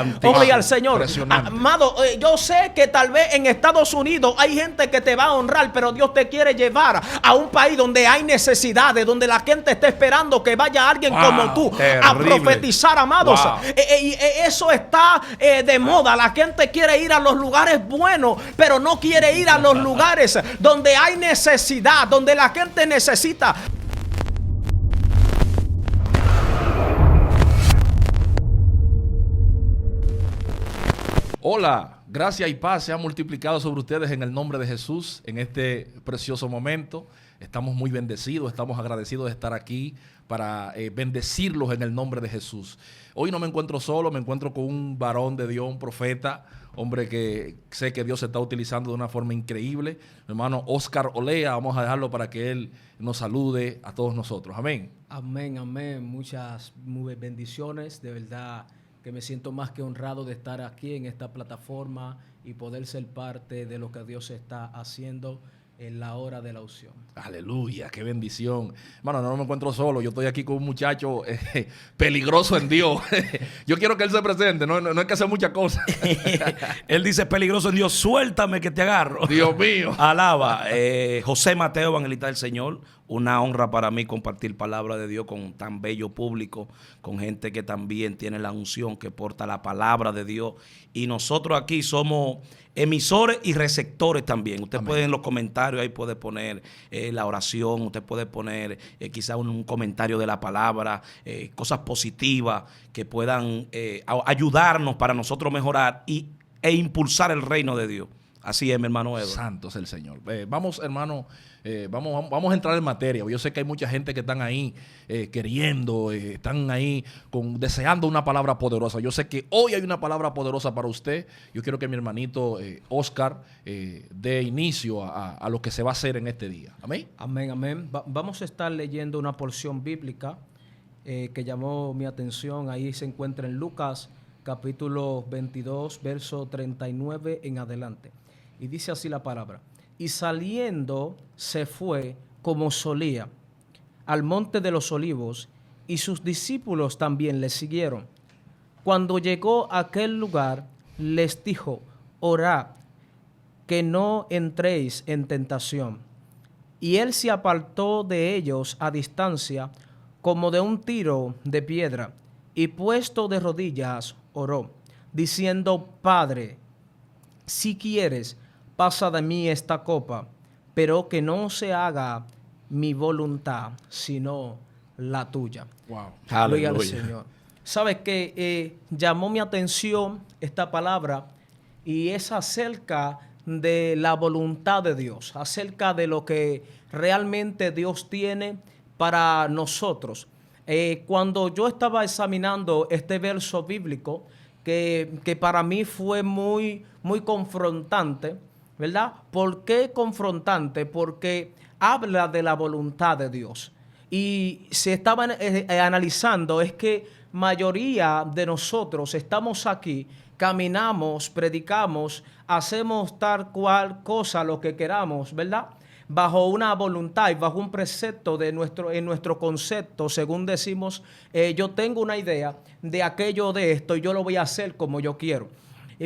Oh, gloria al Señor. Impresionante. Amado, yo sé que tal vez en Estados Unidos hay gente que te va a honrar, pero Dios te quiere llevar a un país donde hay necesidades, donde la gente está esperando que vaya alguien como tú a profetizar, amados. Eso está de moda. La gente quiere ir a los lugares buenos, pero no quiere ir a los lugares donde hay necesidad, donde la gente necesita. Hola, gracia y paz se han multiplicado sobre ustedes en el nombre de Jesús en este precioso momento. Estamos muy bendecidos, estamos agradecidos de estar aquí para bendecirlos en el nombre de Jesús. Hoy no me encuentro solo, me encuentro con un varón de Dios, un profeta, hombre que sé que Dios se está utilizando de una forma increíble. Mi hermano Oscar Olea, vamos a dejarlo para que él nos salude a todos nosotros. Amén. Amén, amén. Muchas bendiciones, de verdad que me siento más que honrado de estar aquí en esta plataforma y poder ser parte de lo que Dios está haciendo en la hora de la unción. Aleluya, qué bendición. Hermano, no me encuentro solo, yo estoy aquí con un muchacho peligroso en Dios. Yo quiero que él se presente, no hay que hacer muchas cosas. Él dice peligroso en Dios, suéltame que te agarro. Dios mío. Alaba. José Mateo, evangelista del Señor. Una honra para mí compartir palabra de Dios con tan bello público, con gente que también tiene la unción, que porta la palabra de Dios. Y nosotros aquí somos emisores y receptores también. Usted puede en los comentarios, ahí puede poner la oración, usted puede poner quizá un comentario de la palabra, cosas positivas que puedan ayudarnos para nosotros mejorar e impulsar el reino de Dios. Así es, mi hermano Edo. Santo es el Señor. Vamos, hermano, vamos a entrar en materia. Yo sé que hay mucha gente que están ahí queriendo, están ahí deseando una palabra poderosa. Yo sé que hoy hay una palabra poderosa para usted. Yo quiero que mi hermanito Oscar dé inicio a lo que se va a hacer en este día. Amén. Amén, amén. Vamos a estar leyendo una porción bíblica que llamó mi atención. Ahí se encuentra en Lucas capítulo 22, verso 39 en adelante. Y dice así la palabra: y saliendo se fue como solía al monte de los olivos, y sus discípulos también le siguieron. Cuando llegó a aquel lugar, les dijo: orad, que no entréis en tentación. Y él se apartó de ellos a distancia, como de un tiro de piedra, y puesto de rodillas, oró, diciendo: Padre, si quieres, pasa de mí esta copa, pero que no se haga mi voluntad, sino la tuya. Wow. Gloria al Señor. ¿Sabes qué? Llamó mi atención esta palabra, y es acerca de la voluntad de Dios, acerca de lo que realmente Dios tiene para nosotros. Cuando yo estaba examinando este verso bíblico, que para mí fue muy confrontante, ¿verdad? ¿Por qué confrontante? Porque habla de la voluntad de Dios. Y se estaba analizando, es que mayoría de nosotros estamos aquí, caminamos, predicamos, hacemos tal cual cosa, lo que queramos, ¿verdad? Bajo una voluntad y bajo un precepto en nuestro concepto, según decimos, yo tengo una idea de aquello de esto y yo lo voy a hacer como yo quiero.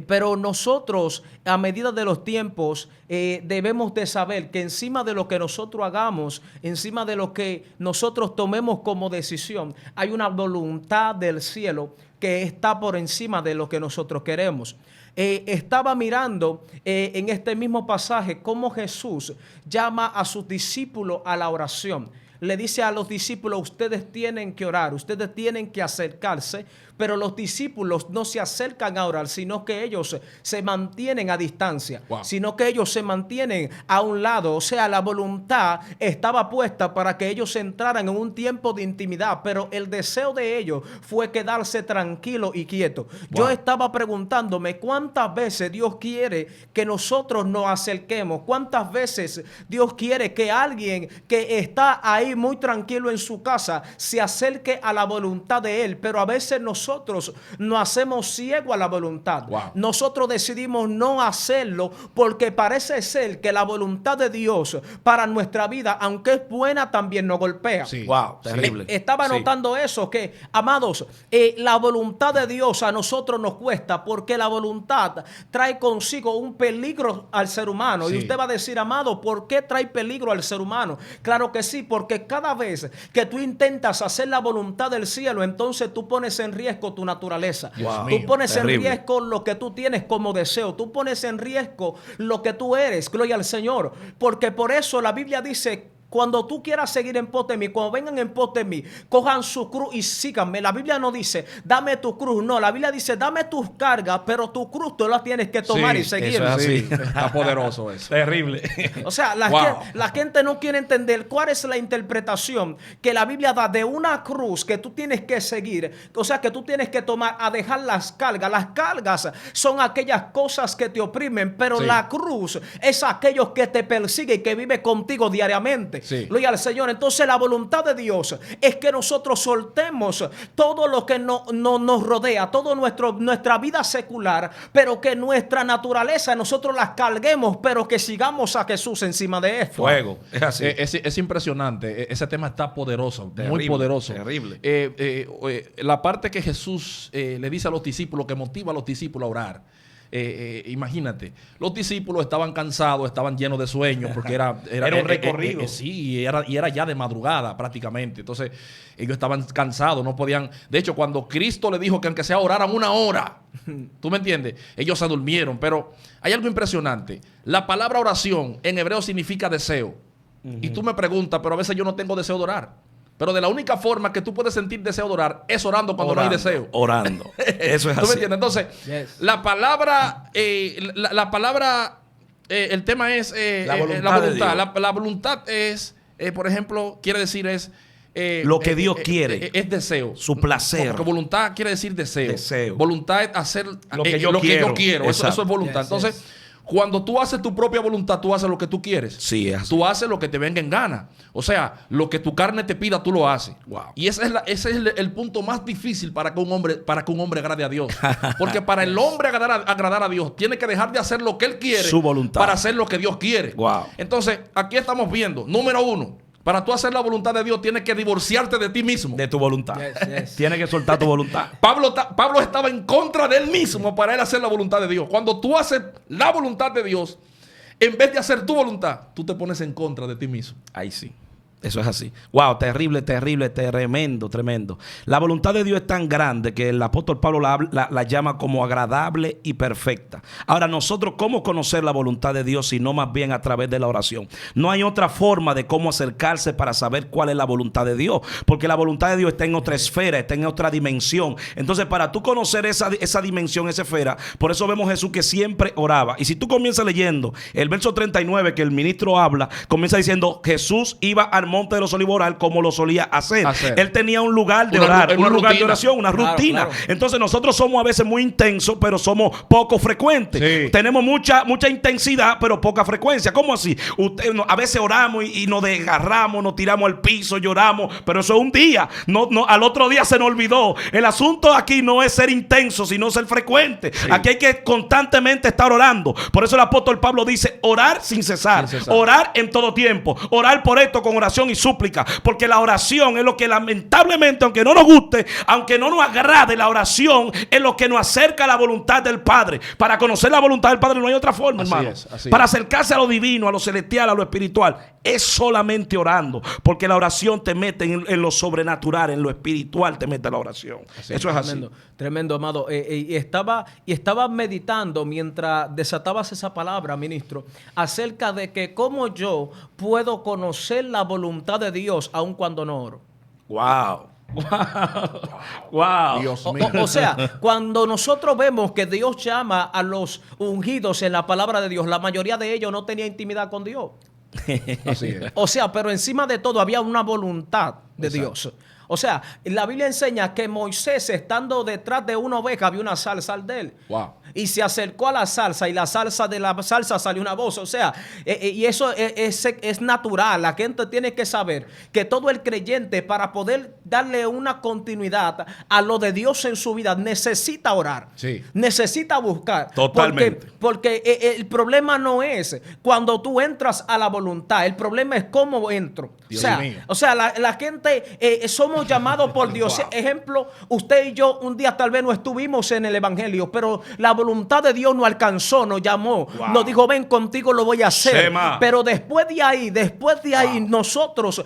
Pero nosotros, a medida de los tiempos, debemos de saber que encima de lo que nosotros hagamos, encima de lo que nosotros tomemos como decisión, hay una voluntad del cielo que está por encima de lo que nosotros queremos. Estaba mirando en este mismo pasaje cómo Jesús llama a sus discípulos a la oración. Le dice a los discípulos: ustedes tienen que orar, ustedes tienen que acercarse, pero los discípulos no se acercan a orar, sino que ellos se mantienen a distancia, sino que ellos se mantienen a un lado. O sea, la voluntad estaba puesta para que ellos entraran en un tiempo de intimidad, pero el deseo de ellos fue quedarse tranquilo y quieto. Yo estaba preguntándome cuántas veces Dios quiere que nosotros nos acerquemos, cuántas veces Dios quiere que alguien que está ahí ahí muy tranquilo en su casa, se acerque a la voluntad de Él. Pero a veces nosotros nos hacemos ciegos a la voluntad. Wow. Nosotros decidimos no hacerlo porque parece ser que la voluntad de Dios para nuestra vida, aunque es buena, también nos golpea. Sí. Wow, terrible. Estaba Sí. notando eso, que, amados, la voluntad de Dios a nosotros nos cuesta porque la voluntad trae consigo un peligro al ser humano. Sí. Y usted va a decir, amado, ¿por qué trae peligro al ser humano? Claro que sí, porque cada vez que tú intentas hacer la voluntad del cielo, entonces tú pones en riesgo tu naturaleza. Wow. Tú pones Terrible. en riesgo lo que tú tienes como deseo. Tú pones en riesgo lo que tú eres. Gloria al Señor. Porque por eso la Biblia dice: cuando tú quieras seguir en pos de mí, cuando vengan en pos de mí, cojan su cruz y síganme. La Biblia no dice, dame tu cruz. No, la Biblia dice, dame tus cargas, pero tu cruz tú la tienes que tomar Sí, y seguir. eso es así. Sí, está poderoso eso. Terrible. O sea, Wow. la gente no quiere entender cuál es la interpretación que la Biblia da de una cruz que tú tienes que seguir. O sea, que tú tienes que tomar a dejar las cargas. Las cargas son aquellas cosas que te oprimen, pero Sí. la cruz es aquellos que te persiguen y que vive contigo diariamente. Sí. Gloria al Señor. Entonces la voluntad de Dios es que nosotros soltemos todo lo que nos rodea, toda nuestra vida secular, pero que nuestra naturaleza nosotros las carguemos, pero que sigamos a Jesús encima de esto. Fuego. Es así. Es impresionante. Ese tema está poderoso, muy Terrible, poderoso. terrible. La parte que Jesús le dice a los discípulos, que motiva a los discípulos a orar. Imagínate, los discípulos estaban cansados, estaban llenos de sueño porque era un recorrido. sí, y era ya de madrugada prácticamente. Entonces, ellos estaban cansados, no podían. De hecho, cuando Cristo le dijo que aunque sea oraran 1 hora, ¿tú me entiendes? Ellos se durmieron. Pero hay algo impresionante. La palabra oración en hebreo significa deseo. Y tú me preguntas, pero a veces yo no tengo deseo de orar. Pero de la única forma que tú puedes sentir deseo de orar es orando cuando no hay deseo. Orando. Eso es ¿Tú me así. entiendes? Entonces, Yes. la palabra, el tema es La voluntad la de voluntad. Dios. La voluntad es, por ejemplo, quiere decir es... Lo que Dios quiere. Es deseo. Su placer. Porque voluntad quiere decir deseo. Deseo. Voluntad es hacer Lo que yo quiero. Eso Exacto. es voluntad. Yes, Entonces, yes. cuando tú haces tu propia voluntad, tú haces lo que tú quieres. Sí, es así. Tú haces lo que te venga en gana. O sea, lo que tu carne te pida, tú lo haces. Wow. Y ese es el punto más difícil para que un hombre agrade a Dios. Porque para el hombre agradar a Dios, tiene que dejar de hacer lo que él quiere Su voluntad. para hacer lo que Dios quiere. Wow. Entonces, aquí estamos viendo, número 1, para tú hacer la voluntad de Dios, tienes que divorciarte de ti mismo. De tu voluntad. Yes, yes. Tienes que soltar tu voluntad. Pablo estaba en contra de él mismo para él hacer la voluntad de Dios. Cuando tú haces la voluntad de Dios, en vez de hacer tu voluntad, tú te pones en contra de ti mismo. Ahí sí. Eso es así. Wow, terrible, terrible, tremendo, tremendo. La voluntad de Dios es tan grande que el apóstol Pablo la llama como agradable y perfecta. Ahora, nosotros, ¿cómo conocer la voluntad de Dios si no más bien a través de la oración? No hay otra forma de cómo acercarse para saber cuál es la voluntad de Dios, porque la voluntad de Dios está en otra esfera, está en otra dimensión. Entonces, para tú conocer esa dimensión, esa esfera, por eso vemos a Jesús que siempre oraba. Y si tú comienzas leyendo el verso 39 que el ministro habla, comienza diciendo, Jesús iba al Monte de los Olivos a orar como lo solía hacer. Él tenía un lugar de orar, un lugar de oración, una rutina. Claro. Entonces nosotros somos a veces muy intensos, pero somos poco frecuentes. Sí. Tenemos mucha intensidad, pero poca frecuencia. ¿Cómo así? A veces oramos y nos desgarramos, nos tiramos al piso, lloramos, pero eso es un día. Al otro día se nos olvidó. El asunto aquí no es ser intenso, sino ser frecuente. Sí. Aquí hay que constantemente estar orando. Por eso el apóstol Pablo dice, orar sin cesar. Orar en todo tiempo. Orar por esto con oración y súplica, porque la oración es lo que lamentablemente, aunque no nos guste, aunque no nos agrade, la oración es lo que nos acerca a la voluntad del Padre. Para conocer la voluntad del Padre no hay otra forma, Así hermano. es. Para acercarse a lo divino, a lo celestial, a lo espiritual, es solamente orando, porque la oración te mete en lo sobrenatural, en lo espiritual te mete la oración. Eso es así. Tremendo, tremendo, amado. Y estaba meditando mientras desatabas esa palabra, ministro, acerca de que cómo yo puedo conocer la voluntad de Dios aun cuando no oro. Wow. Wow. Dios O, mío. o sea, cuando nosotros vemos que Dios llama a los ungidos en la palabra de Dios, la mayoría de ellos no tenía intimidad con Dios. Así es. O sea, pero encima de todo había una voluntad de Exacto. Dios. O sea, la Biblia enseña que Moisés, estando detrás de una oveja, vio una salsa al de él. Wow. Y se acercó a la salsa y de la salsa salió una voz. O sea, y eso es natural. La gente tiene que saber que todo el creyente, para poder darle una continuidad a lo de Dios en su vida, necesita orar. Sí. Necesita buscar. Totalmente. Porque el problema no es cuando tú entras a la voluntad. El problema es cómo entro. Dios mío. O sea, la gente somos llamados por Dios. Wow. Ejemplo, usted y yo un día tal vez no estuvimos en el evangelio, pero la voluntad de Dios nos alcanzó, nos llamó, Wow. nos dijo, ven, contigo lo voy a hacer. Shema. Pero después de ahí, Wow. nosotros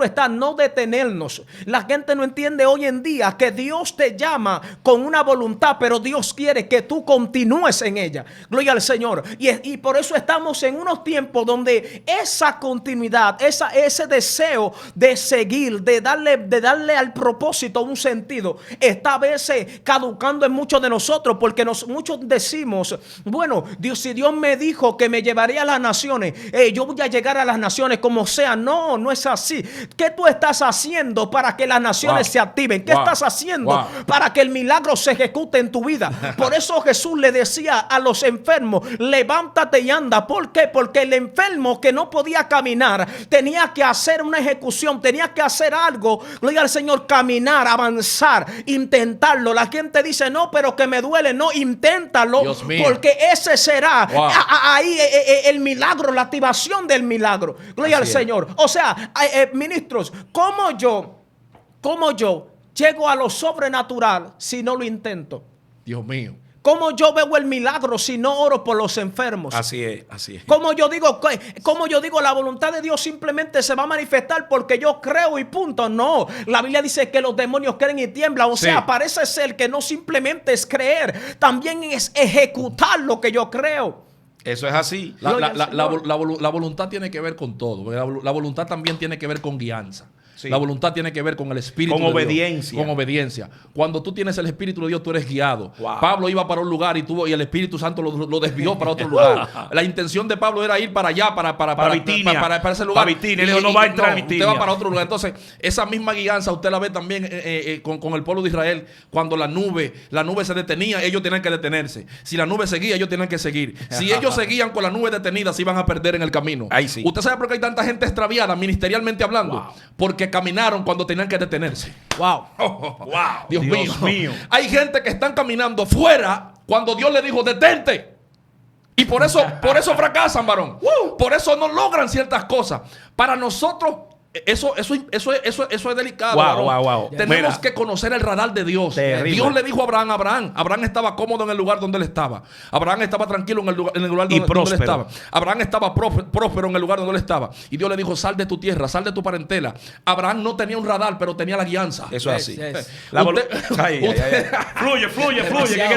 está no detenernos. La gente no entiende hoy en día que Dios te llama con una voluntad, pero Dios quiere que tú continúes en ella. Gloria al Señor. Y por eso estamos en unos tiempos donde esa continuidad, ese deseo de seguir, de darle al propósito un sentido, está a veces caducando en muchos de nosotros, porque muchos decimos, bueno, si Dios me dijo que me llevaría a las naciones, yo voy a llegar a las naciones como sea. No, no es así. ¿Qué tú estás haciendo para que las naciones Wow. se activen? ¿Qué Wow. estás haciendo Wow. para que el milagro se ejecute en tu vida? Por eso Jesús le decía a los enfermos, levántate y anda. ¿Por qué? Porque el enfermo que no podía caminar tenía que hacer una ejecución, tenía que hacer algo. Gloria al Señor, caminar, avanzar, intentarlo. La gente dice, no, pero que me duele. No, inténtalo, Dios mío. porque ese será Wow. ahí el milagro, la activación del milagro. Gloria Así al es. Señor. O sea, ministros, ¿cómo yo llego a lo sobrenatural si no lo intento? Dios mío. ¿Cómo yo veo el milagro si no oro por los enfermos? Así es, así es. ¿Cómo yo digo la voluntad de Dios simplemente se va a manifestar porque yo creo y punto? No, la Biblia dice que los demonios creen y tiemblan. O Sí. sea, parece ser que no simplemente es creer, también es ejecutar lo que yo creo. Eso es así. Gloria al Señor. La voluntad tiene que ver con todo. Porque la voluntad también tiene que ver con guianza. Sí. La voluntad tiene que ver con el Espíritu Con de Dios. obediencia. Con obediencia. Cuando tú tienes el Espíritu de Dios, tú eres guiado. Wow. Pablo iba para un lugar y el Espíritu Santo lo desvió para otro lugar. La intención de Pablo era ir para allá, para Bitinia. para ese lugar. Para Bitinia. Él dijo, no va a entrar a Bitinia. Usted va para otro lugar. Entonces, esa misma guianza usted la ve también con el pueblo de Israel. Cuando la nube se detenía, ellos tenían que detenerse. Si la nube seguía, ellos tenían que seguir. Si ellos seguían con la nube detenida, se iban a perder en el camino. Ahí sí. ¿Usted sabe por qué hay tanta gente extraviada ministerialmente hablando? Wow. Porque caminaron cuando tenían que detenerse. Wow. Wow. Dios mío. Hay gente que están caminando fuera cuando Dios le dijo detente. Y por eso fracasan, varón. Por eso no logran ciertas cosas. Para nosotros eso es delicado. Wow, varón. wow. Tenemos Mira. que conocer el radar de Dios. Terrible. Dios le dijo a Abraham. Abraham estaba cómodo en el lugar donde él estaba. Abraham estaba tranquilo en el lugar donde él próspero. estaba. Abraham estaba próspero en el lugar donde él estaba. Y Dios le dijo, sal de tu tierra, sal de tu parentela. Abraham no tenía un radar, pero tenía la guianza. Eso es así. Yes. Fluye. Que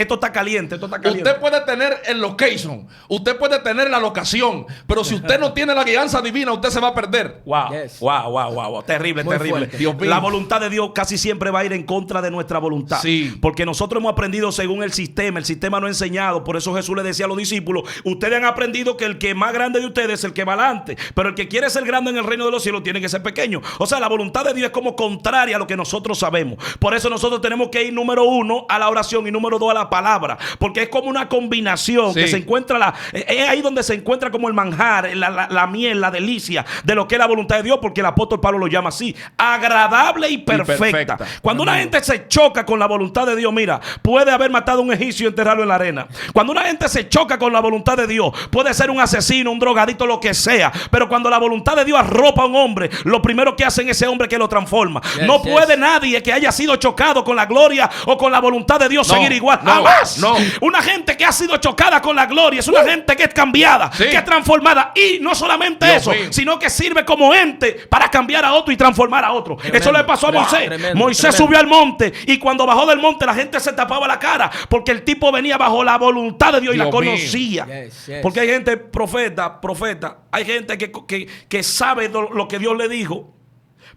esto está caliente. Usted puede tener el location, usted puede tener la locación, pero si usted no tiene la guianza divina, usted se va a perder. Wow. Yes. Wow. Terrible. Muy fuerte. Dios mío. La voluntad de Dios casi siempre va a ir en contra de nuestra voluntad. Sí. Porque nosotros hemos aprendido según el sistema. El sistema no ha enseñado. Por eso Jesús le decía a los discípulos, ustedes han aprendido que el que es más grande de ustedes es el que va adelante. Pero el que quiere ser grande en el reino de los cielos tiene que ser pequeño. O sea, la voluntad de Dios es como contraria a lo que nosotros sabemos. Por eso nosotros tenemos que ir, número 1, a la oración y número 2, a la palabra. Porque es como una combinación que se encuentra, es ahí donde se encuentra como el manjar, la miel, la delicia de lo que es la voluntad de Dios, porque el apóstol Pablo lo llama así, agradable y perfecta. Cuando una gente se choca con la voluntad de Dios, mira, puede haber matado a un egipcio y enterrarlo en la arena. Cuando una gente se choca con la voluntad de Dios, puede ser un asesino, un drogadito, lo que sea. Pero cuando la voluntad de Dios arropa a un hombre, lo primero que hacen ese hombre que lo transforma. No puede nadie que haya sido chocado con la gloria o con la voluntad de Dios seguir igual. ¡Jamás! Una gente que ha sido chocada con la gloria es una gente que es cambiada, que es transformada. Y no solamente Dios eso, mío. sino que sirve como ente para cambiar a otro y transformar a otro. Tremendo. Eso le pasó a Moisés. Moisés subió al monte y cuando bajó del monte la gente se tapaba la cara porque el tipo venía bajo la voluntad de Dios y la Dios mío. conocía. Yes. Porque hay gente profeta, hay gente que sabe lo que Dios le dijo,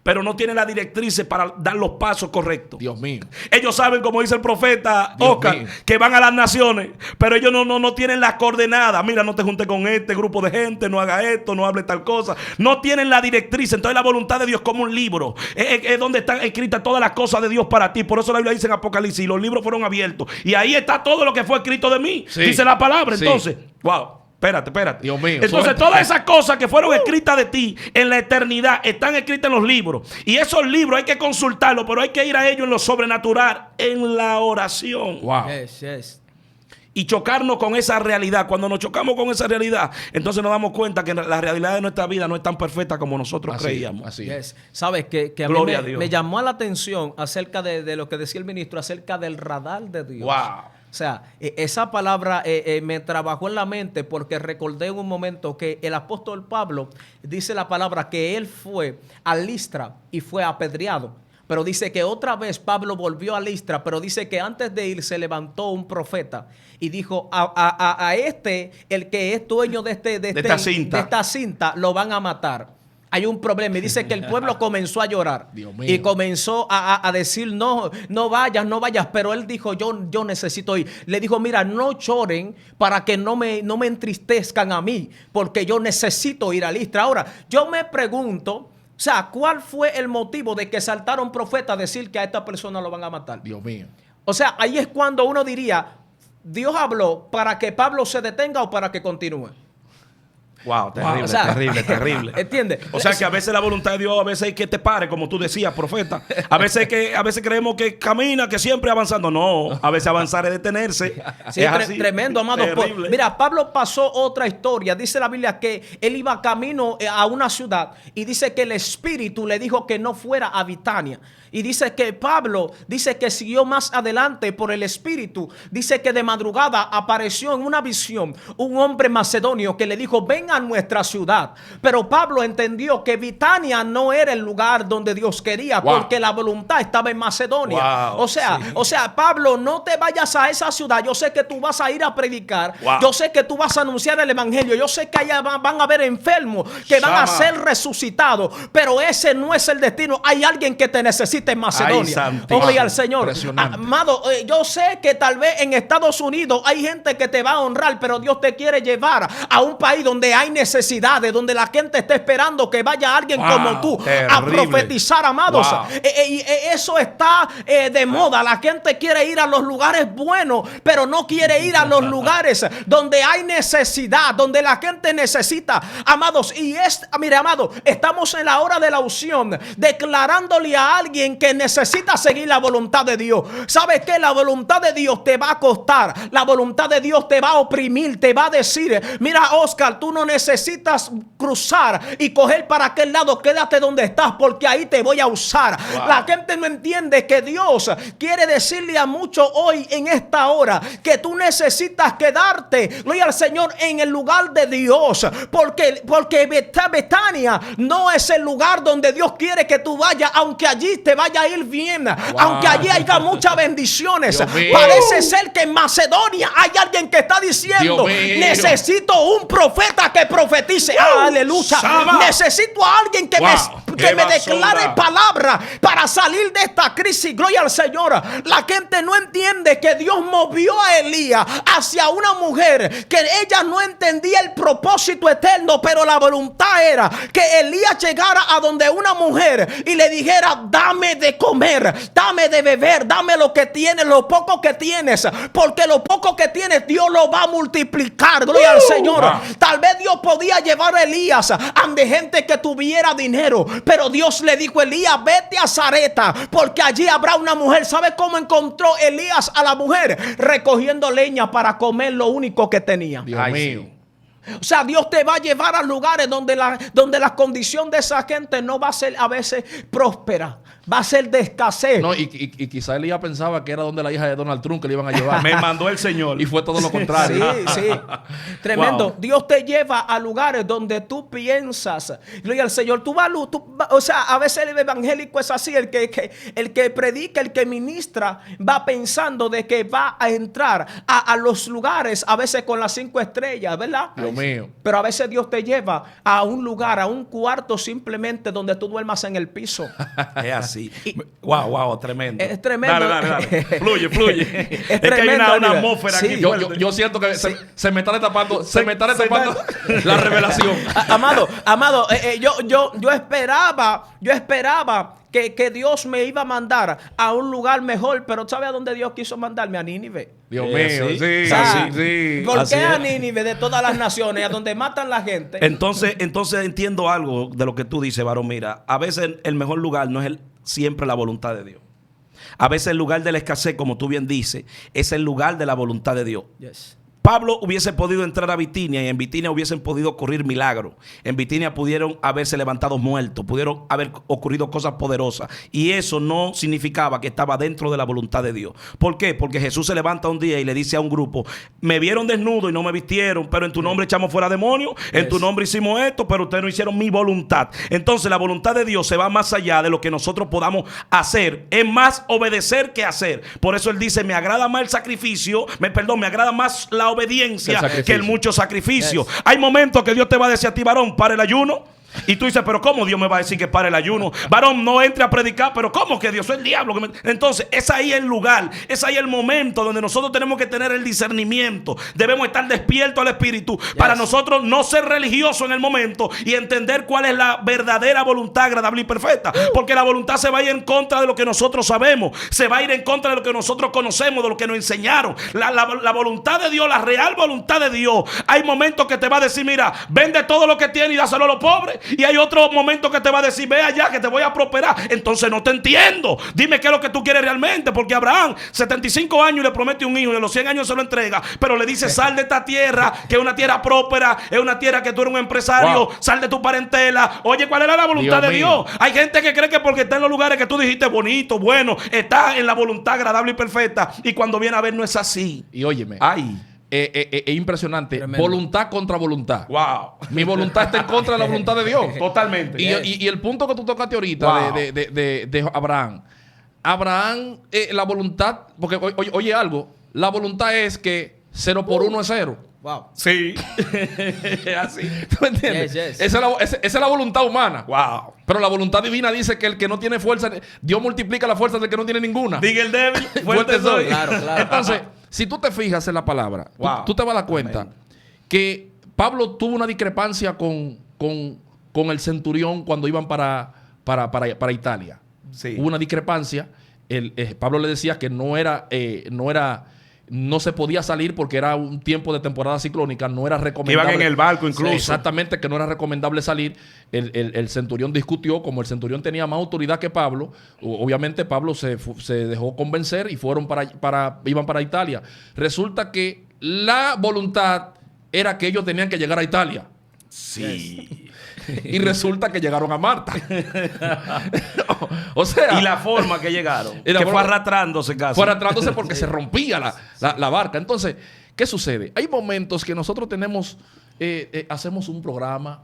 pero no tienen las directrices para dar los pasos correctos. Dios mío. Ellos saben, como dice el profeta Dios Oscar, mío, que van a las naciones, pero ellos no tienen las coordenadas. Mira, no te juntes con este grupo de gente, no haga esto, no hable tal cosa. No tienen la directriz. Entonces la voluntad de Dios como un libro. Es donde están escritas todas las cosas de Dios para ti. Por eso la Biblia dice en Apocalipsis, los libros fueron abiertos. Y ahí está todo lo que fue escrito de mí. Sí. Dice la palabra. Sí. Entonces, wow. Espérate. Dios mío. Entonces, suerte. todas esas cosas que fueron escritas de ti en la eternidad están escritas en los libros. Y esos libros hay que consultarlos, pero hay que ir a ellos en lo sobrenatural, en la oración. Wow. Yes. Y chocarnos con esa realidad. Cuando nos chocamos con esa realidad, entonces nos damos cuenta que la realidad de nuestra vida no es tan perfecta como nosotros creíamos. Así es. Yes. Sabes que a mí Gloria a Dios. me llamó la atención acerca de lo que decía el ministro, acerca del radar de Dios. Wow. O sea, esa palabra me trabajó en la mente porque recordé en un momento que el apóstol Pablo dice la palabra que él fue a Listra y fue apedreado. Pero dice que otra vez Pablo volvió a Listra, pero dice que antes de ir se levantó un profeta y dijo a este, el que es dueño de esta cinta, lo van a matar. Hay un problema y dice que el pueblo comenzó a llorar. Dios mío. Y comenzó a decir no vayas, pero él dijo yo necesito ir. Le dijo mira, no lloren para que no me entristezcan a mí, porque yo necesito ir a Listra. Ahora, yo me pregunto, o sea, ¿cuál fue el motivo de que saltaron profetas a decir que a esta persona lo van a matar? Dios mío. O sea, ahí es cuando uno diría, Dios habló para que Pablo se detenga o para que continúe. Wow, terrible, O sea, terrible. ¿entiendes? O sea que a veces la voluntad de Dios, a veces hay que te pare, como tú decías, profeta. A veces creemos que camina, que siempre avanzando. No, a veces avanzar es detenerse. Sí, es así. tremendo, amado. Terrible. Mira, Pablo pasó otra historia. Dice la Biblia que él iba camino a una ciudad y dice que el Espíritu le dijo que no fuera a Bitania. Y dice que Pablo, dice que siguió más adelante por el Espíritu. Dice que de madrugada apareció en una visión un hombre macedonio que le dijo, ven a nuestra ciudad. Pero Pablo entendió que Bitania no era el lugar donde Dios quería, porque la voluntad estaba en Macedonia. Wow, o sea, Pablo, no te vayas a esa ciudad. Yo sé que tú vas a ir a predicar. Wow. Yo sé que tú vas a anunciar el evangelio. Yo sé que allá van a haber enfermos que van a ser resucitados. Pero ese no es el destino. Hay alguien que te necesita en Macedonia. Oye al Señor. Amado, yo sé que tal vez en Estados Unidos hay gente que te va a honrar, pero Dios te quiere llevar a un país donde hay necesidades, donde la gente está esperando que vaya alguien como tú a profetizar, amados. Eso está de moda. La gente quiere ir a los lugares buenos, pero no quiere ir a los lugares donde hay necesidad, donde la gente necesita, amados. Mire, amado, estamos en la hora de la unción, declarándole a alguien que necesita seguir la voluntad de Dios. ¿Sabes qué? La voluntad de Dios te va a costar. La voluntad de Dios te va a oprimir, te va a decir, mira, Oscar, tú no necesitas cruzar y coger para aquel lado, quédate donde estás, porque ahí te voy a usar. Wow. La gente no entiende que Dios quiere decirle a muchos hoy en esta hora que tú necesitas quedarte, gloria al Señor, en el lugar de Dios, porque Betania no es el lugar donde Dios quiere que tú vayas, aunque allí te vaya a ir bien, aunque allí haya muchas bendiciones. Parece ser que en Macedonia hay alguien que está diciendo, necesito un profeta que profetice. Aleluya. Necesito a alguien que me declare palabra para salir de esta crisis. Gloria al Señor. La gente no entiende que Dios movió a Elías hacia una mujer que ella no entendía el propósito eterno, pero la voluntad era que Elías llegara a donde una mujer y le dijera, dame de comer, dame de beber, dame lo que tienes, lo poco que tienes, porque lo poco que tienes Dios lo va a multiplicar. Gloria al Señor. Tal vez Dios podía llevar a Elías ante gente que tuviera dinero, pero Dios le dijo a Elías, vete a Sarepta, porque allí habrá una mujer. ¿Sabe cómo encontró Elías a la mujer? Recogiendo leña para comer lo único que tenía. Dios mío. O sea, Dios te va a llevar a lugares donde la condición de esa gente no va a ser a veces próspera. va a ser de escasez. No, y quizá Elías pensaba que era donde la hija de Donald Trump que le iban a llevar. Me mandó el Señor. Y fue todo lo contrario. Sí, sí. Tremendo. Wow. Dios te lleva a lugares donde tú piensas. Gloria al Señor. O sea, a veces el evangélico es así. El que predica, el que ministra, va pensando de que va a entrar a los lugares, a veces con las 5 estrellas, ¿verdad? Dios mío. Pero a veces Dios te lleva a un lugar, a un cuarto simplemente donde tú duermas en el piso. Es así. Wow, tremendo. Es tremendo. Dale. Fluye. Es que hay tremendo, una Oliver. atmósfera Sí. aquí. Yo siento que se me está destapando, la revelación. Amado, yo esperaba que Dios me iba a mandar a un lugar mejor, pero ¿sabe a dónde Dios quiso mandarme? A Nínive. Dios mío, Sí. sí, O sea, sí. ¿por Así qué a es. Nínive de todas las naciones, a donde matan la gente? Entonces entiendo algo de lo que tú dices, varón. Mira, a veces el mejor lugar no es siempre la voluntad de Dios. A veces el lugar de la escasez, como tú bien dices, es el lugar de la voluntad de Dios. Yes. Pablo hubiese podido entrar a Bitinia y en Bitinia hubiesen podido ocurrir milagros. En Bitinia pudieron haberse levantado muertos, pudieron haber ocurrido cosas poderosas. Y eso no significaba que estaba dentro de la voluntad de Dios. ¿Por qué? Porque Jesús se levanta un día y le dice a un grupo: me vieron desnudo y no me vistieron, pero en tu nombre echamos fuera demonios, en tu nombre hicimos esto, pero ustedes no hicieron mi voluntad. Entonces la voluntad de Dios se va más allá de lo que nosotros podamos hacer. Es más obedecer que hacer. Por eso Él dice: me agrada más el sacrificio, me agrada más la obediencia que el mucho sacrificio. Yes. Hay momentos que Dios te va a decir a ti: varón, para el ayuno. Y tú dices: pero ¿cómo Dios me va a decir que pare el ayuno? Varón, no entre a predicar. Pero ¿cómo que Dios? Soy el diablo. Entonces es ahí el lugar, es ahí el momento donde nosotros tenemos que tener el discernimiento. Debemos estar despiertos al Espíritu para nosotros no ser religiosos en el momento y entender cuál es la verdadera voluntad agradable y perfecta. Porque la voluntad se va a ir en contra de lo que nosotros sabemos, se va a ir en contra de lo que nosotros conocemos, de lo que nos enseñaron. La voluntad de Dios, la real voluntad de Dios, hay momentos que te va a decir: mira, vende todo lo que tienes y dáselo a los pobres. Y hay otro momento que te va a decir: ve allá que te voy a prosperar. Entonces no te entiendo. Dime qué es lo que tú quieres realmente. Porque Abraham, 75 años, le promete un hijo y a los 100 años se lo entrega. Pero le dice: sal de esta tierra, que es una tierra próspera, es una tierra que tú eres un empresario. Sal de tu parentela. Oye, ¿cuál era la voluntad de Dios? Hay gente que cree que porque está en los lugares que tú dijiste bonito, bueno, está en la voluntad agradable y perfecta. Y cuando viene a ver, no es así. Y óyeme. Ay. Es impresionante. Tremendo. Voluntad contra voluntad. Wow. Mi voluntad está en contra de la voluntad de Dios. Totalmente. Y el punto que tú tocaste ahorita Wow. de Abraham. Abraham, la voluntad, porque oye algo, la voluntad es que 0 por 1 es 0. Wow. Sí. Así. ¿Tú me entiendes? Yes. Esa es la voluntad humana. Wow. Pero la voluntad divina dice que el que no tiene fuerza, Dios multiplica la fuerza del que no tiene ninguna. Diga el débil, Fuerte fuerte soy. soy. Claro. Entonces, si tú te fijas en la palabra, Wow. tú te vas a dar cuenta Amén. que Pablo tuvo una discrepancia con el centurión cuando iban para Italia. Sí. Hubo una discrepancia. Pablo le decía que no se podía salir porque era un tiempo de temporada ciclónica, no era recomendable. Iban en el barco incluso. Sí, exactamente, que no era recomendable salir. El centurión discutió, como el centurión tenía más autoridad que Pablo, obviamente Pablo se dejó convencer y iban para Italia. Resulta que la voluntad era que ellos tenían que llegar a Italia. Sí. Y resulta que llegaron a Marta. O sea, Y la forma que llegaron. Y la que forma- fue arrastrándose casi. fue arrastrándose porque se rompía la barca. Entonces, ¿qué sucede? Hay momentos que nosotros hacemos un programa,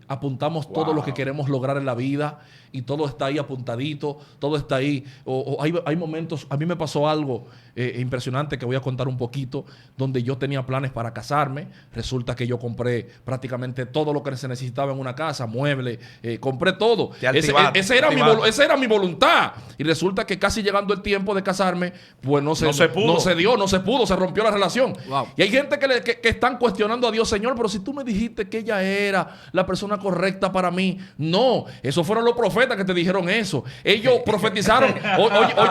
apuntamos todo lo que queremos lograr en la vida y todo está ahí apuntadito, todo está ahí. O hay momentos, a mí me pasó algo impresionante que voy a contar un poquito, donde yo tenía planes para casarme. Resulta que yo compré prácticamente todo lo que se necesitaba en una casa, muebles, compré todo. Te activaste, Esa era mi voluntad. Y resulta que casi llegando el tiempo de casarme, pues no se pudo, se rompió la relación. Wow. Y hay gente que están cuestionando a Dios: Señor, pero si tú me dijiste que ella era la persona correcta para mí. No, esos fueron los profetas que te dijeron eso. Ellos profetizaron.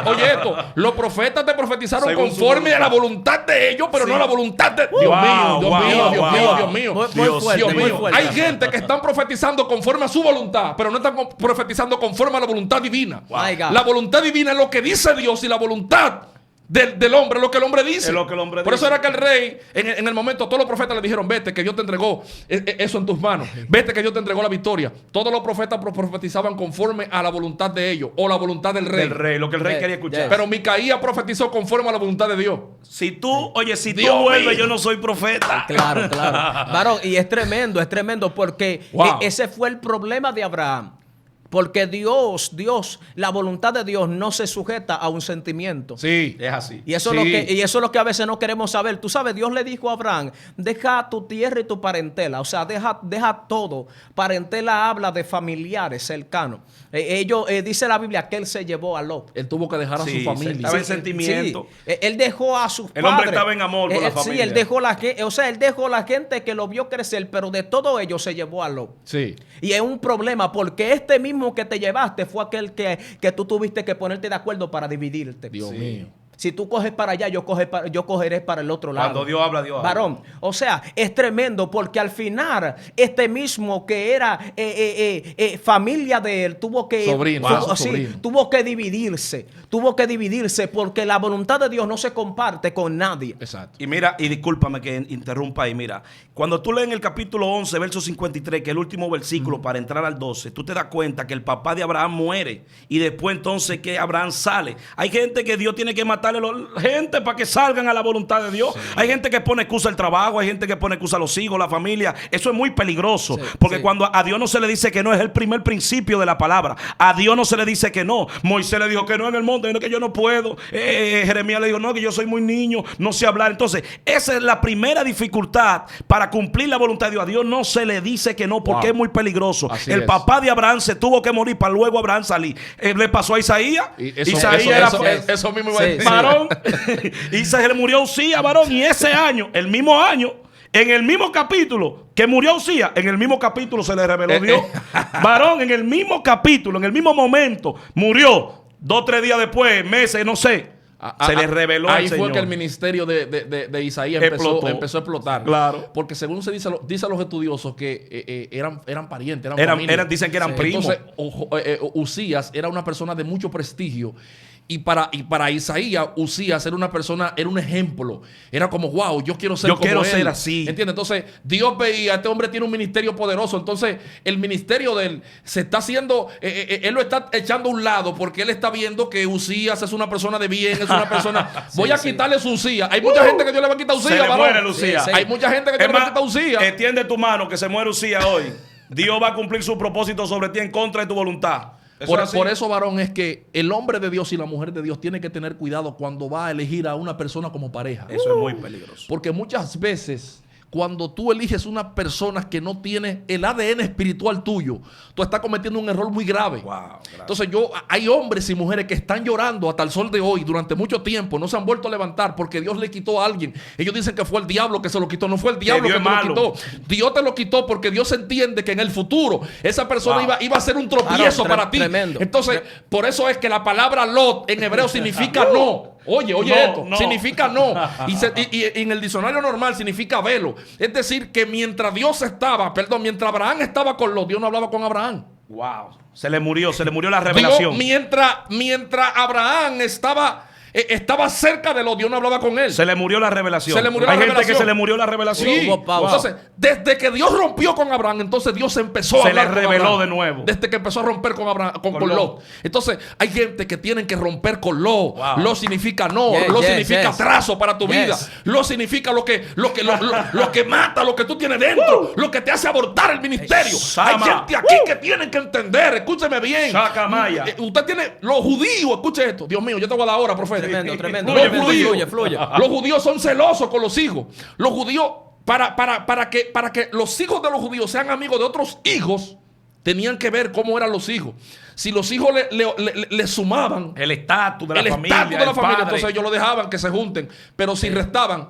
Oye esto, los profetas te profetizaron Según su conforme a la voluntad. voluntad de ellos, pero Sí. no a la voluntad de Dios Wow, mío, Dios wow, mío, wow, Dios wow. mío, Dios mío. Muy fuerte, Dios muy mío. fuerte. Hay gente que están profetizando conforme a su voluntad, pero no están profetizando conforme a la voluntad divina. My God. La voluntad divina es lo que dice Dios y la voluntad del hombre, lo que el hombre dice. Es lo que el hombre Por dice. eso era que el rey, en el momento, todos los profetas le dijeron, vete, que Dios te entregó eso en tus manos. Vete, que Dios te entregó la victoria. Todos los profetas profetizaban conforme a la voluntad de ellos o la voluntad del rey. Del rey, lo que el rey quería escuchar. Pero Micaías profetizó conforme a la voluntad de Dios. Si tú, oye, si Dios tú vuelves, mío. yo no soy profeta. Claro, claro. Varón, y es tremendo porque Wow. ese fue el problema de Abraham. Porque Dios, la voluntad de Dios no se sujeta a un sentimiento. Sí. Es así. Y eso, Sí. es lo que a veces no queremos saber. Tú sabes, Dios le dijo a Abraham, deja tu tierra y tu parentela. O sea, deja todo. Parentela habla de familiares cercanos. Dice la Biblia que él se llevó a Lot. Él tuvo que dejar a Sí, su familia. estaba en sentimiento. Sí, él dejó a sus El padres. hombre estaba en amor por la Sí, familia. él dejó él dejó la gente que lo vio crecer, pero de todo ello se llevó a Lot. Sí. Y es un problema porque este mismo que te llevaste fue aquel que tú tuviste que ponerte de acuerdo para dividirte. Dios Sí. mío. Si tú coges para allá, yo cogeré para el otro lado. Cuando Dios habla, Dios habla. Varón, o sea, es tremendo porque al final este mismo que era familia de él tuvo que Sobrino, tuvo, su sí, sobrino. tuvo que dividirse porque la voluntad de Dios no se comparte con nadie. Exacto. Y mira, y discúlpame que interrumpa ahí, mira, cuando tú lees en el capítulo 11, verso 53, que es el último versículo para entrar al 12, tú te das cuenta que el papá de Abraham muere y después entonces que Abraham sale. Hay gente que Dios tiene que matarle gente para que salgan a la voluntad de Dios. Sí. Hay gente que pone excusa al trabajo, hay gente que pone excusa a los hijos, la familia. Eso es muy peligroso, porque cuando a Dios no se le dice que no, es el primer principio de la palabra. A Dios no se le dice que no. Moisés le dijo que no en el monte, que yo no puedo. Jeremías le dijo, no, que yo soy muy niño, no sé hablar. Entonces, esa es la primera dificultad para cumplir la voluntad de Dios. A Dios no se le dice que no, porque es muy peligroso. Así el es. papá de Abraham se tuvo que morir para luego Abraham salir. Le pasó a Isaías. Eso mismo iba a decir. Varón. Y se le murió Usías, varón. Y ese año, el mismo año, en el mismo capítulo que murió Usías, en el mismo capítulo se le reveló Dios. Varón, en el mismo capítulo, en el mismo momento, murió. 2 o 3 días después, meses, no sé. Se le reveló ahí al fue Señor. que el ministerio de Isaías empezó a explotar. Claro. Porque según se dice a los estudiosos que eran parientes, familia. Dicen que eran primos. Entonces, Usías era una persona de mucho prestigio. Y para Isaías, Usías era una persona, era un ejemplo. Era como, wow, yo quiero ser como él. Ser así. ¿Entiendes? Entonces, Dios veía, este hombre tiene un ministerio poderoso. Entonces, el ministerio de él se está haciendo, él lo está echando a un lado porque él está viendo que Usías es una persona de bien, es una persona. Voy a quitarle su Usías. Hay mucha gente que Dios le va a quitar Usías, Se le varón. muere Usías. Hay mucha gente que Dios le va a quitar Usías. Extiende tu mano que se muere Usías hoy. Dios va a cumplir su propósito sobre ti en contra de tu voluntad. Por eso, varón, es que el hombre de Dios y la mujer de Dios tiene que tener cuidado cuando va a elegir a una persona como pareja. Eso es muy peligroso. Porque muchas veces, cuando tú eliges una persona que no tiene el ADN espiritual tuyo, tú estás cometiendo un error muy grave. Wow, entonces hay hombres y mujeres que están llorando hasta el sol de hoy durante mucho tiempo, no se han vuelto a levantar porque Dios le quitó a alguien. Ellos dicen que fue el diablo que se lo quitó. No fue el diablo que te lo quitó. Dios te lo quitó porque Dios entiende que en el futuro esa persona iba a ser un tropiezo para ti. Tremendo. Entonces, por eso es que la palabra Lot en hebreo significa no. Oye, esto significa no. Y en el diccionario normal significa velo. Es decir, que mientras Abraham estaba con Lot, Dios no hablaba con Abraham. Wow. Se le murió la revelación. Dios, mientras Abraham estaba cerca de Lot, Dios no hablaba con él. Se le murió la revelación. Hay gente que se le murió la revelación. Sí. Entonces, desde que Dios rompió con Abraham, entonces Dios empezó a hablar. Se le reveló de nuevo. Desde que empezó a romper con Abraham, con Lot. Entonces, hay gente que tienen que romper con Lot. Wow. Lot significa no. Lot significa trazo para tu vida. Lot significa lo que mata, lo que tú tienes dentro, lo que te hace abortar el ministerio. Hay gente aquí que tienen que entender. Escúcheme bien. Sacamaya. Usted tiene los judíos. Escuche esto. Dios mío, yo te voy a dar ahora, profeta. Tremendo. Fluye. Los judíos son celosos con los hijos. Los judíos, para que los hijos de los judíos sean amigos de otros hijos, tenían que ver cómo eran los hijos. Si los hijos le sumaban el estatus de la familia, entonces ellos lo dejaban que se junten. Pero si restaban,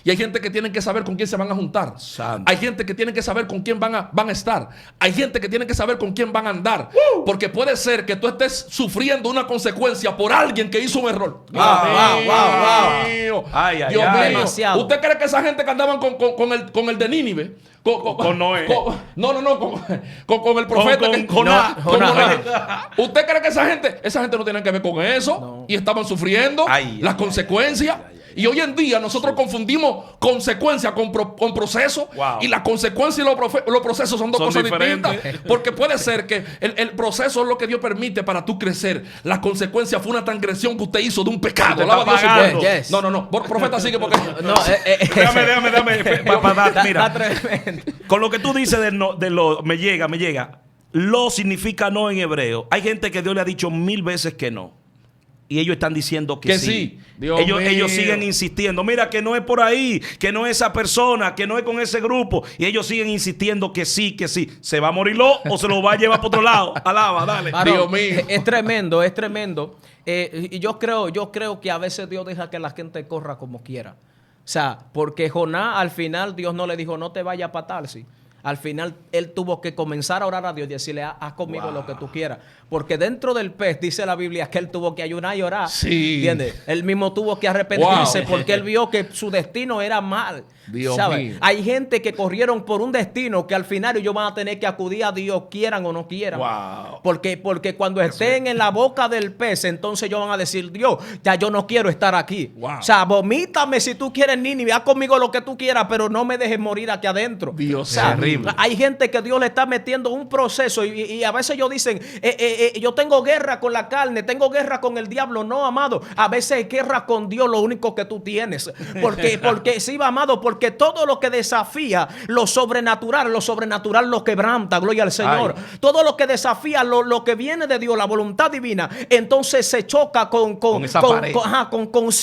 Y hay gente que tienen que saber con quién se van a juntar. Santo. Hay gente que tienen que saber con quién van a estar. Hay gente que tienen que saber con quién van a andar. Porque puede ser que tú estés sufriendo una consecuencia por alguien que hizo un error. Ay, ay, Dios ay. mío. Demasiado. ¿Usted cree que esa gente que andaban con el de Nínive? Con Noé. Con el profeta. Con que- Jonás. con Jonás. Jonás. ¿Usted cree que esa gente no tiene que ver con eso? No. Y estaban sufriendo Ay, las ay, consecuencias. Y hoy en día nosotros confundimos consecuencia con proceso. Wow. Y la consecuencia y los procesos son dos Son cosas diferentes. distintas. Porque puede ser que el proceso es lo que Dios permite para tú crecer. La consecuencia fue una transgresión que usted hizo de un pecado. Te Alaba a Dios su pagando. pueblo. Yes. No. Profeta, sigue porque... No, Déjame. Mira, Está tremendo. con lo que tú dices me llega. Lo significa no en hebreo. Hay gente que Dios le ha dicho 1000 veces que no. Y ellos están diciendo que sí. Dios Ellos mío. siguen insistiendo. Mira, que no es por ahí, que no es esa persona, que no es con ese grupo. Y ellos siguen insistiendo que sí, que sí. ¿Se va a morirlo o se lo va a llevar para otro lado? Alaba, dale. Varón, Dios mío. Es tremendo, es tremendo. Y yo creo que a veces Dios deja que la gente corra como quiera. O sea, porque Jonás al final Dios no le dijo, no te vayas para Tarsis. Al final él tuvo que comenzar a orar a Dios y decirle, haz conmigo lo que tú quieras. Porque dentro del pez dice la Biblia que él tuvo que ayunar y orar. Sí. ¿Entiendes? Él mismo tuvo que arrepentirse Wow. porque él vio que su destino era mal. Dios ¿Sabe? mío. Hay gente que corrieron por un destino que al final ellos van a tener que acudir a Dios, quieran o no quieran. Wow. Porque cuando estén en la boca del pez, entonces ellos van a decir, Dios, ya yo no quiero estar aquí. Wow. O sea, vomítame si tú quieres, Nínive, haz conmigo lo que tú quieras, pero no me dejes morir aquí adentro. Dios O sea, terrible. hay gente que Dios le está metiendo un proceso y a veces ellos dicen, yo tengo guerra con la carne, tengo guerra con el diablo. No, amado, a veces es guerra con Dios lo único que tú tienes. Porque sí, amado, porque todo lo que desafía lo sobrenatural lo quebranta, gloria al Señor. Ay. Todo lo que desafía lo que viene de Dios, la voluntad divina, entonces se choca con esa pared.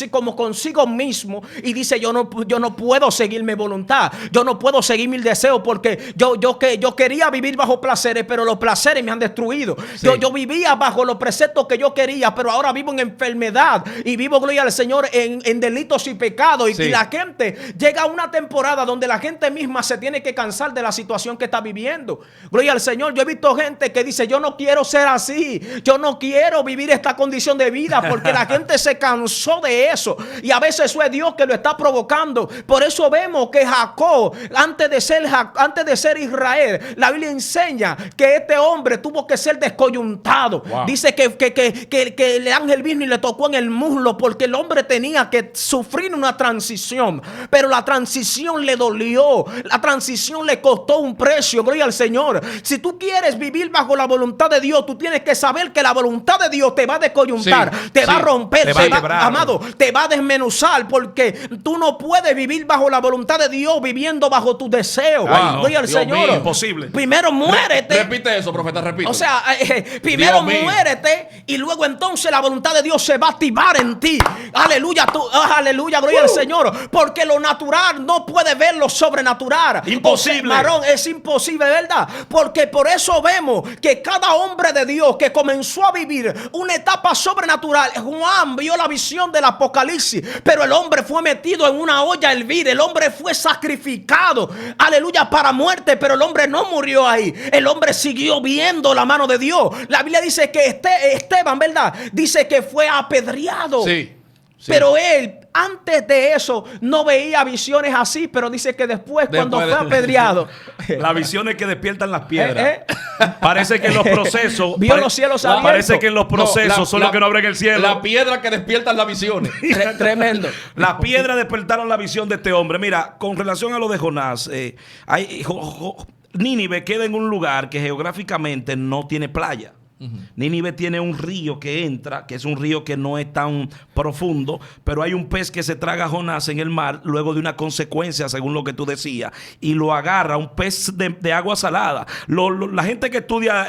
como consigo mismo y dice, yo no puedo seguir mi voluntad, yo no puedo seguir mi deseo porque yo quería vivir bajo placeres, pero los placeres me han destruido. Sí. Yo vivía bajo los preceptos que yo quería, pero ahora vivo en enfermedad y vivo, gloria al Señor, en delitos y pecados. Sí. Y la gente llega a una temporada donde la gente misma se tiene que cansar de la situación que está viviendo. Gloria al Señor. Yo he visto gente que dice, yo no quiero ser así, yo no quiero vivir esta condición de vida, porque la gente se cansó de eso. Y a veces eso es Dios que lo está provocando. Por eso vemos que Jacob, antes de ser Israel, la Biblia enseña que este hombre tuvo que ser descoyuntado. Wow. Dice que el ángel vino y le tocó en el muslo porque el hombre tenía que sufrir una transición. Pero la transición le dolió. La transición le costó un precio. Gloria al Señor. Si tú quieres vivir bajo la voluntad de Dios, tú tienes que saber que la voluntad de Dios te va a descoyuntar, Sí, te va a sí. romper, Te va a quebrar. amado, te va a desmenuzar, porque tú no puedes vivir bajo la voluntad de Dios viviendo bajo tus deseos. Ay, no. Gloria al Dios Señor. mío, imposible. Primero muérete. Repite eso, profeta, repite. O sea, primero Dios mío. muérete y luego entonces la voluntad de Dios se va a activar en ti. Aleluya, aleluya, gloria al Señor. Porque lo natural no puede ver lo sobrenatural. Imposible. Varón, es imposible, ¿verdad? Porque por eso vemos que cada hombre de Dios que comenzó a vivir una etapa sobrenatural, Juan vio la visión del Apocalipsis, pero el hombre fue metido en una olla a hervir, el hombre fue sacrificado, aleluya, para muerte, pero el hombre no murió ahí, el hombre siguió viendo la mano de Dios. La Biblia dice que Esteban, ¿verdad? Dice que fue apedreado. Sí. Sí. Pero él, antes de eso, no veía visiones así, pero dice que después cuando fue apedreado, Las visiones que despiertan las piedras. ¿Eh? Parece que en los procesos. vio los cielos abiertos. Parece que en los procesos son los que no abren el cielo. La piedra que despierta las visiones. Tremendo. Las piedras despertaron la visión de este hombre. Mira, con relación a lo de Jonás, Nínive queda en un lugar que geográficamente no tiene playa. Nínive tiene un río que entra, que es un río que no es tan profundo, pero hay un pez que se traga a Jonás en el mar luego de una consecuencia, según lo que tú decías, y lo agarra, un pez de agua salada. La gente que estudia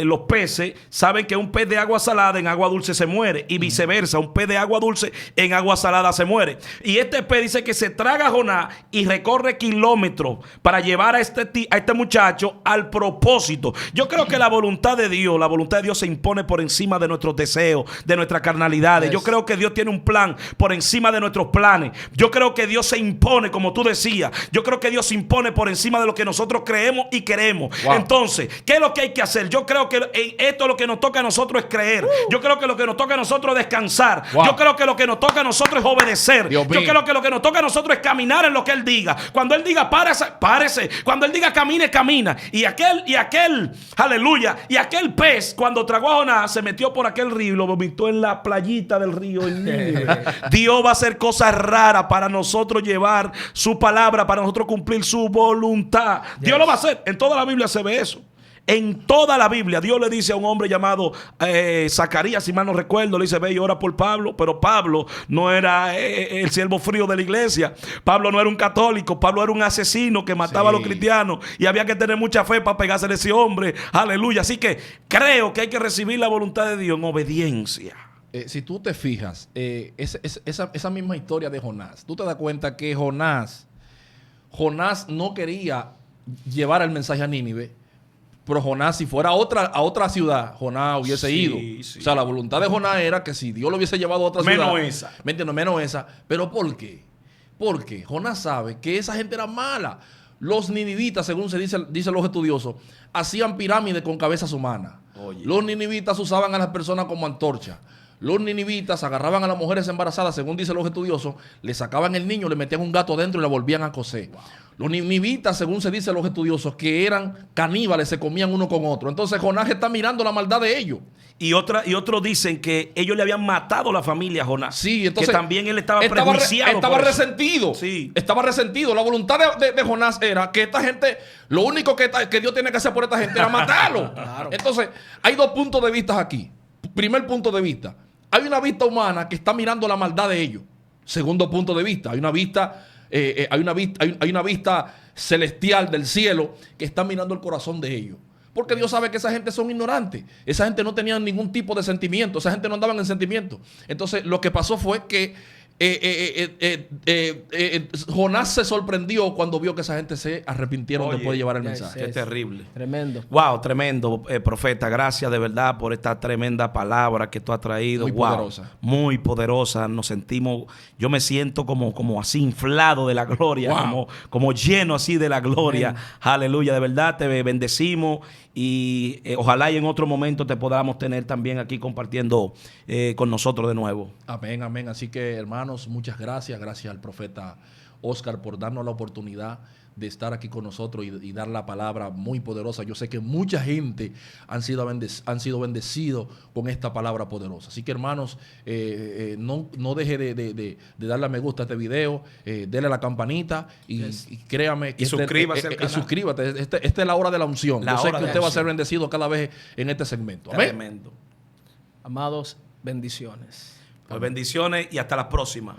los peces saben que un pez de agua salada en agua dulce se muere, y viceversa, un pez de agua dulce en agua salada se muere. Y este pez dice que se traga a Jonás y recorre kilómetros para llevar a este muchacho al propósito. Yo creo que la voluntad de Dios, la voluntad de Dios se impone por encima de nuestros deseos, de nuestras carnalidades. Yo creo que Dios tiene un plan por encima de nuestros planes. Yo creo que Dios se impone, como tú decías. Yo creo que Dios se impone por encima de lo que nosotros creemos y queremos. Wow. Entonces, ¿qué es lo que hay que hacer? Yo creo que en esto lo que nos toca a nosotros es creer. Yo creo que lo que nos toca a nosotros es descansar. Wow. Yo creo que lo que nos toca a nosotros es obedecer. Dios Yo mío. creo que lo que nos toca a nosotros es caminar en lo que Él diga. Cuando Él diga párese, párese. Cuando Él diga camine, camina. Y aquel, aleluya, y aquel pez cuando tragó a Jonás se metió por aquel río y lo vomitó en la playita del río en Nínive. Dios va a hacer cosas raras para nosotros llevar su palabra, para nosotros cumplir su voluntad. Dios lo va a hacer. En toda la Biblia se ve eso. En toda la Biblia Dios le dice a un hombre llamado Zacarías, si mal no recuerdo, le dice: ve y ora por Pablo. Pero Pablo no era el siervo frío de la iglesia. Pablo no era un católico. Pablo era un asesino que mataba a los cristianos, y había que tener mucha fe para pegarse a ese hombre. Aleluya. Así que creo que hay que recibir la voluntad de Dios en obediencia. Si tú te fijas, esa misma historia de Jonás, tú te das cuenta que Jonás no quería llevar el mensaje a Nínive. Pero Jonás, si fuera a otra ciudad, Jonás hubiese ido. Sí. O sea, la voluntad de Jonás era que si Dios lo hubiese llevado a otra ciudad. Menos esa. ¿Me entiendes? Menos esa. ¿Pero por qué? Porque Jonás sabe que esa gente era mala. Los ninivitas, según se dicen los estudiosos, hacían pirámides con cabezas humanas. Oye. Los ninivitas usaban a las personas como antorcha. Los ninivitas agarraban a las mujeres embarazadas, según dicen los estudiosos, le sacaban el niño, le metían un gato dentro y la volvían a coser. Wow. Los ninivitas, según se dice los estudiosos, que eran caníbales, se comían uno con otro. Entonces Jonás está mirando la maldad de ellos. Y otros dicen que ellos le habían matado a la familia a Jonás. Sí, entonces que también él estaba prejuiciado. Estaba por eso. resentido. Sí. Estaba resentido. La voluntad de Jonás era que esta gente, lo único que Dios tiene que hacer por esta gente era matarlo. Claro. Entonces, hay dos puntos de vista aquí. Primer punto de vista. Hay una vista humana que está mirando la maldad de ellos. Segundo punto de vista. Hay una vista celestial del cielo que está mirando el corazón de ellos. Porque Dios sabe que esa gente son ignorantes. Esa gente no tenía ningún tipo de sentimiento. Esa gente no andaba en sentimiento. Entonces, lo que pasó fue que Jonás se sorprendió cuando vio que esa gente se arrepintieron después de llevar el mensaje. Qué terrible. Tremendo. Wow, tremendo, profeta. Gracias de verdad por esta tremenda palabra que tú has traído. Muy poderosa. Muy poderosa. Nos sentimos, yo me siento como así inflado de la gloria, Wow. como lleno así de la gloria. Amén. Aleluya, de verdad te bendecimos y ojalá y en otro momento te podamos tener también aquí compartiendo con nosotros de nuevo. Amén, amén. Así que, hermanos, muchas gracias. Gracias al profeta Oscar por darnos la oportunidad de estar aquí con nosotros y dar la palabra muy poderosa. Yo sé que mucha gente han sido bendecidos con esta palabra poderosa. Así que, hermanos, no deje de darle a me gusta a este video, denle a la campanita y créame que suscríbase al canal. suscríbete. Esta es la hora de la unción. La Yo sé hora que de usted la va a ser unción. bendecido cada vez en este segmento. Amén. Tremendo. Amados, bendiciones. Pues bendiciones y hasta la próxima.